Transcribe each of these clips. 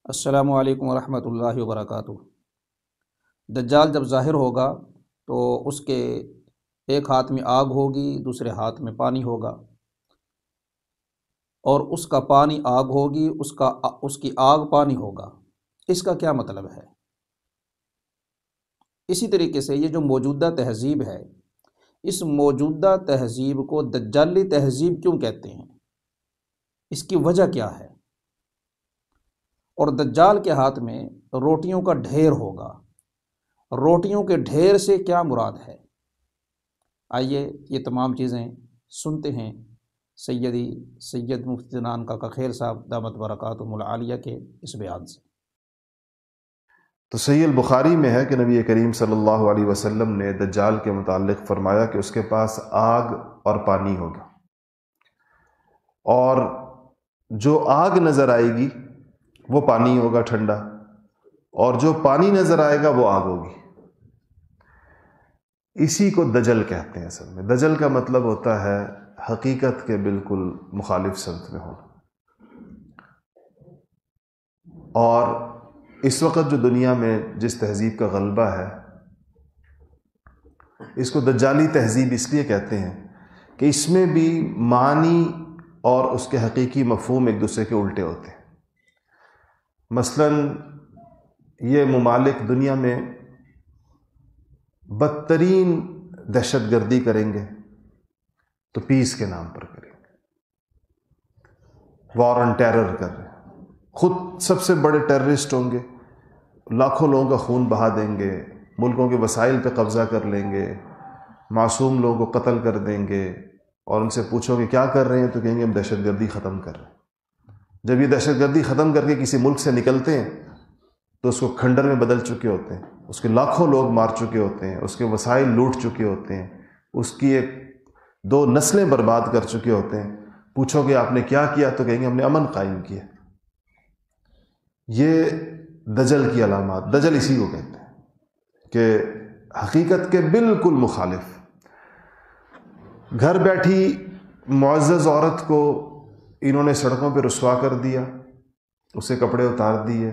السلام علیکم ورحمۃ اللہ وبرکاتہ۔ دجال جب ظاہر ہوگا تو اس کے ایک ہاتھ میں آگ ہوگی، دوسرے ہاتھ میں پانی ہوگا، اور اس کا پانی آگ ہوگی، اس کی آگ پانی ہوگا۔ اس کا کیا مطلب ہے؟ اسی طریقے سے یہ جو موجودہ تہذیب ہے، اس موجودہ تہذیب کو دجالی تہذیب کیوں کہتے ہیں؟ اس کی وجہ کیا ہے؟ اور دجال کے ہاتھ میں روٹیوں کا ڈھیر ہوگا، روٹیوں کے ڈھیر سے کیا مراد ہے؟ آئیے یہ تمام چیزیں سنتے ہیں سید مفتی جنان کاکا خیل صاحب دامت برکاتہم العالیہ کے اس بیان سے۔ تو صحیح البخاری میں ہے کہ نبی کریم صلی اللہ علیہ وسلم نے دجال کے متعلق فرمایا کہ اس کے پاس آگ اور پانی ہوگا، اور جو آگ نظر آئے گی وہ پانی ہوگا ٹھنڈا، اور جو پانی نظر آئے گا وہ آگ ہوگی۔ اسی کو دجل کہتے ہیں۔ اصل میں دجل کا مطلب ہوتا ہے حقیقت کے بالکل مخالف سمت میں ہونا۔ اور اس وقت جو دنیا میں جس تہذیب کا غلبہ ہے، اس کو دجالی تہذیب اس لیے کہتے ہیں کہ اس میں بھی معنی اور اس کے حقیقی مفہوم ایک دوسرے کے الٹے ہوتے ہیں۔ مثلاً یہ ممالک دنیا میں بدترین دہشت گردی کریں گے تو پیس کے نام پر کریں گے، وار آن ٹیرر کر رہے ہیں، خود سب سے بڑے ٹیررسٹ ہوں گے، لاکھوں لوگوں کا خون بہا دیں گے، ملکوں کے وسائل پہ قبضہ کر لیں گے، معصوم لوگوں کو قتل کر دیں گے، اور ان سے پوچھو کہ کیا کر رہے ہیں تو کہیں گے ہم دہشت گردی ختم کر رہے ہیں۔ جب یہ دہشت گردی ختم کر کے کسی ملک سے نکلتے ہیں تو اس کو کھنڈر میں بدل چکے ہوتے ہیں، اس کے لاکھوں لوگ مار چکے ہوتے ہیں، اس کے وسائل لوٹ چکے ہوتے ہیں، اس کی ایک دو نسلیں برباد کر چکے ہوتے ہیں۔ پوچھو کہ آپ نے کیا کیا تو کہیں گے ہم نے امن قائم کیا۔ یہ دجل کی علامات، دجل اسی کو کہتے ہیں کہ حقیقت کے بالکل مخالف۔ گھر بیٹھی معزز عورت کو انہوں نے سڑکوں پہ رسوا کر دیا، اسے کپڑے اتار دیے،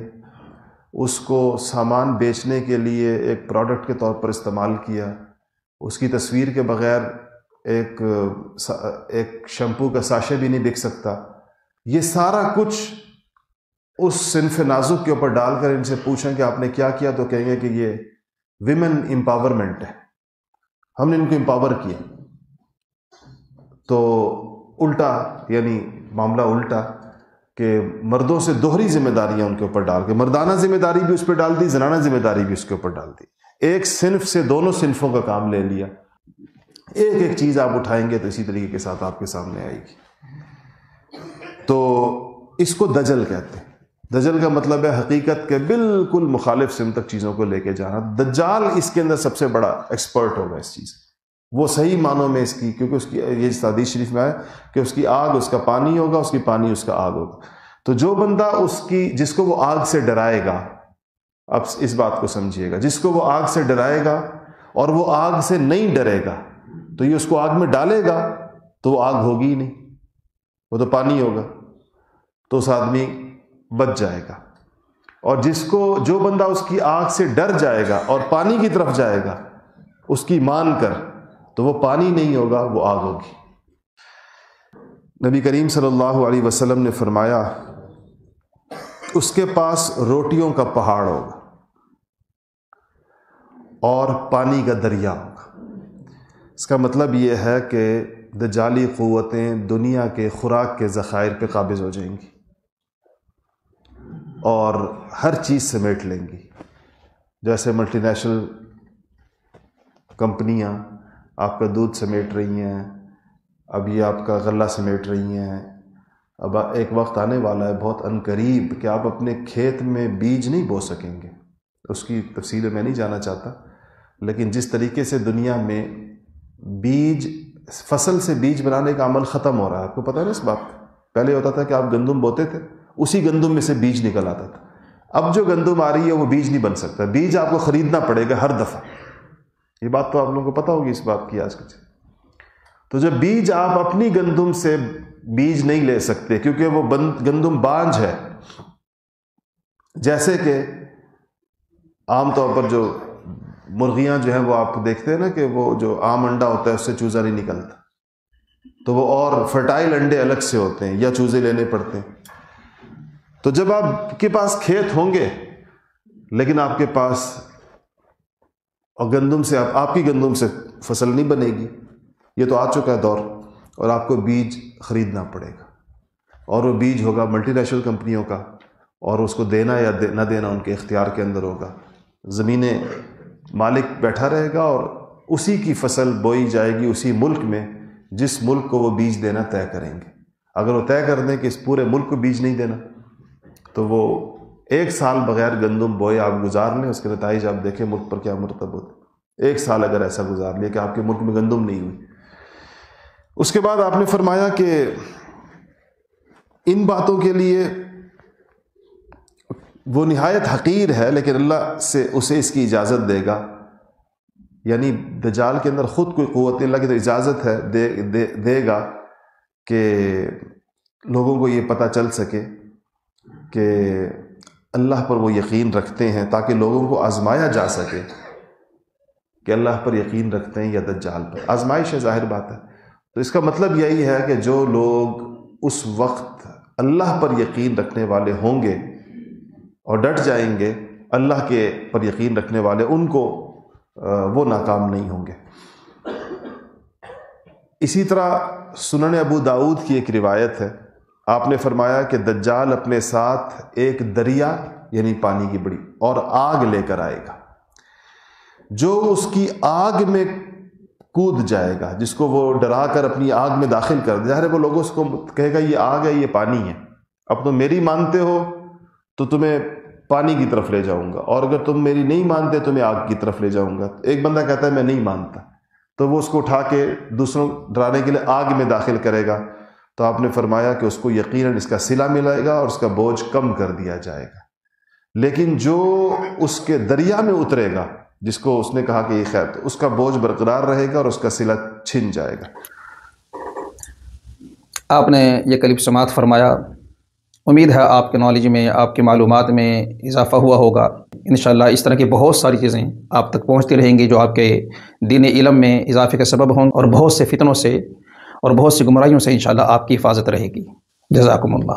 اس کو سامان بیچنے کے لیے ایک پروڈکٹ کے طور پر استعمال کیا، اس کی تصویر کے بغیر ایک شیمپو کا ساشے بھی نہیں بک سکتا۔ یہ سارا کچھ اس صنف نازک کے اوپر ڈال کر ان سے پوچھیں کہ آپ نے کیا کیا تو کہیں گے کہ یہ ویمن امپاورمنٹ ہے، ہم نے ان کو امپاور کیا۔ تو الٹا، یعنی معاملہ الٹا کہ مردوں سے دوہری ذمہ داریاں ان کے اوپر ڈال کے، مردانہ ذمہ داری بھی اس پہ ڈال دی، زنانہ ذمہ داری بھی اس کے اوپر ڈال دی۔ ایک صنف سے دونوں صنفوں کا کام لے لیا۔ ایک ایک چیز آپ اٹھائیں گے تو اسی طریقے کے ساتھ آپ کے سامنے آئے گی۔ تو اس کو دجل کہتے ہیں۔ دجل کا مطلب ہے حقیقت کے بالکل مخالف سمت تک چیزوں کو لے کے جانا۔ دجال اس کے اندر سب سے بڑا ایکسپرٹ ہوگا اس چیز، وہ صحیح معنوں میں اس کی، کیونکہ اس کی یہ حدیث شریف میں آیا کہ اس کی آگ اس کا پانی ہوگا، اس کی پانی اس کا آگ ہوگا۔ تو جو بندہ جس کو وہ آگ سے ڈرائے گا، اب اس بات کو سمجھیے گا، جس کو وہ آگ سے ڈرائے گا اور وہ آگ سے نہیں ڈرے گا تو یہ اس کو آگ میں ڈالے گا تو وہ آگ ہوگی ہی نہیں، وہ تو پانی ہوگا، تو اس آدمی بچ جائے گا۔ اور جو بندہ اس کی آگ سے ڈر جائے گا اور پانی کی طرف جائے گا اس کی مان کر، تو وہ پانی نہیں ہوگا، وہ آگ ہوگی۔ نبی کریم صلی اللہ علیہ وسلم نے فرمایا اس کے پاس روٹیوں کا پہاڑ ہوگا اور پانی کا دریا ہوگا۔ اس کا مطلب یہ ہے کہ دجالی قوتیں دنیا کے خوراک کے ذخائر پہ قابض ہو جائیں گی اور ہر چیز سمیٹ لیں گی۔ جیسے ملٹی نیشنل کمپنیاں آپ کا دودھ سمیٹ رہی ہیں، اب یہ آپ کا غلہ سمیٹ رہی ہیں، اب ایک وقت آنے والا ہے بہت عنقریب کہ آپ اپنے کھیت میں بیج نہیں بو سکیں گے۔ اس کی تفصیل میں نہیں جانا چاہتا، لیکن جس طریقے سے دنیا میں فصل سے بیج بنانے کا عمل ختم ہو رہا ہے، آپ کو پتہ ہے نا اس بات کا؟ پہلے ہوتا تھا کہ آپ گندم بوتے تھے، اسی گندم میں سے بیج نکل آتا تھا۔ اب جو گندم آ رہی ہے وہ بیج نہیں بن سکتا، بیج آپ کو خریدنا پڑے گا ہر دفعہ۔ یہ بات تو آپ لوگوں کو پتہ ہوگی اس بات کی آج کل۔ تو جب بیج آپ اپنی گندم سے بیج نہیں لے سکتے کیونکہ وہ گندم بانج ہے، جیسے کہ عام طور پر جو مرغیاں جو ہیں وہ آپ دیکھتے ہیں نا کہ وہ جو عام انڈا ہوتا ہے اس سے چوزا نہیں نکلتا، تو وہ اور فرٹائل انڈے الگ سے ہوتے ہیں یا چوزے لینے پڑتے ہیں۔ تو جب آپ کے پاس کھیت ہوں گے لیکن آپ کے پاس اور گندم سے آپ کی گندم سے فصل نہیں بنے گی، یہ تو آ چکا ہے دور، اور آپ کو بیج خریدنا پڑے گا، اور وہ بیج ہوگا ملٹی نیشنل کمپنیوں کا، اور اس کو دینا یا نہ دینا ان کے اختیار کے اندر ہوگا۔ زمینیں مالک بیٹھا رہے گا اور اسی کی فصل بوئی جائے گی اسی ملک میں جس ملک کو وہ بیج دینا طے کریں گے۔ اگر وہ طے کر دیں کہ اس پورے ملک کو بیج نہیں دینا تو وہ 1 سال بغیر گندم بوئے آپ گزار لیں، اس کے نتائج آپ دیکھیں ملک پر کیا مرتب ہوتے۔ 1 سال اگر ایسا گزار لیا کہ آپ کے ملک میں گندم نہیں ہوئی۔ اس کے بعد آپ نے فرمایا کہ ان باتوں کے لیے وہ نہایت حقیر ہے لیکن اللہ سے اسے اس کی اجازت دے گا، یعنی دجال کے اندر خود کوئی قوت نہیں، اللہ کی تو اجازت ہے دے گا کہ لوگوں کو یہ پتہ چل سکے کہ اللہ پر وہ یقین رکھتے ہیں، تاکہ لوگوں کو آزمایا جا سکے کہ اللہ پر یقین رکھتے ہیں یا دجال پر۔ آزمائش ہے، ظاہر بات ہے۔ تو اس کا مطلب یہی ہے کہ جو لوگ اس وقت اللہ پر یقین رکھنے والے ہوں گے اور ڈٹ جائیں گے اللہ کے پر یقین رکھنے والے، ان کو وہ ناکام نہیں ہوں گے۔ اسی طرح سنن ابو داؤد کی ایک روایت ہے، آپ نے فرمایا کہ دجال اپنے ساتھ ایک دریا یعنی پانی کی بڑی اور آگ لے کر آئے گا، جو اس کی آگ میں کود جائے گا، جس کو وہ ڈرا کر اپنی آگ میں داخل کر دے۔ ظاہر ہے وہ لوگوں اس کو کہے گا یہ آگ ہے، یہ پانی ہے، اب تم میری مانتے ہو تو تمہیں پانی کی طرف لے جاؤں گا، اور اگر تم میری نہیں مانتے تو میں آگ کی طرف لے جاؤں گا۔ ایک بندہ کہتا ہے میں نہیں مانتا، تو وہ اس کو اٹھا کے دوسروں ڈرانے کے لیے آگ میں داخل کرے گا، تو آپ نے فرمایا کہ اس کو یقیناً اس کا صلہ ملے گا اور اس کا بوجھ کم کر دیا جائے گا۔ لیکن جو اس کے دریا میں اترے گا، جس کو اس نے کہا کہ یہ خیر، تو اس کا بوجھ برقرار رہے گا اور اس کا صلہ چھن جائے گا۔ آپ نے یہ کلپ سماعت فرمایا، امید ہے آپ کے نالج میں، آپ کی معلومات میں اضافہ ہوا ہوگا۔ انشاءاللہ اس طرح کی بہت ساری چیزیں آپ تک پہنچتی رہیں گی جو آپ کے دین علم میں اضافے کا سبب ہوں، اور بہت سے فتنوں سے اور بہت سی گمراہیوں سے انشاءاللہ آپ کی حفاظت رہے گی۔ جزاکم اللہ۔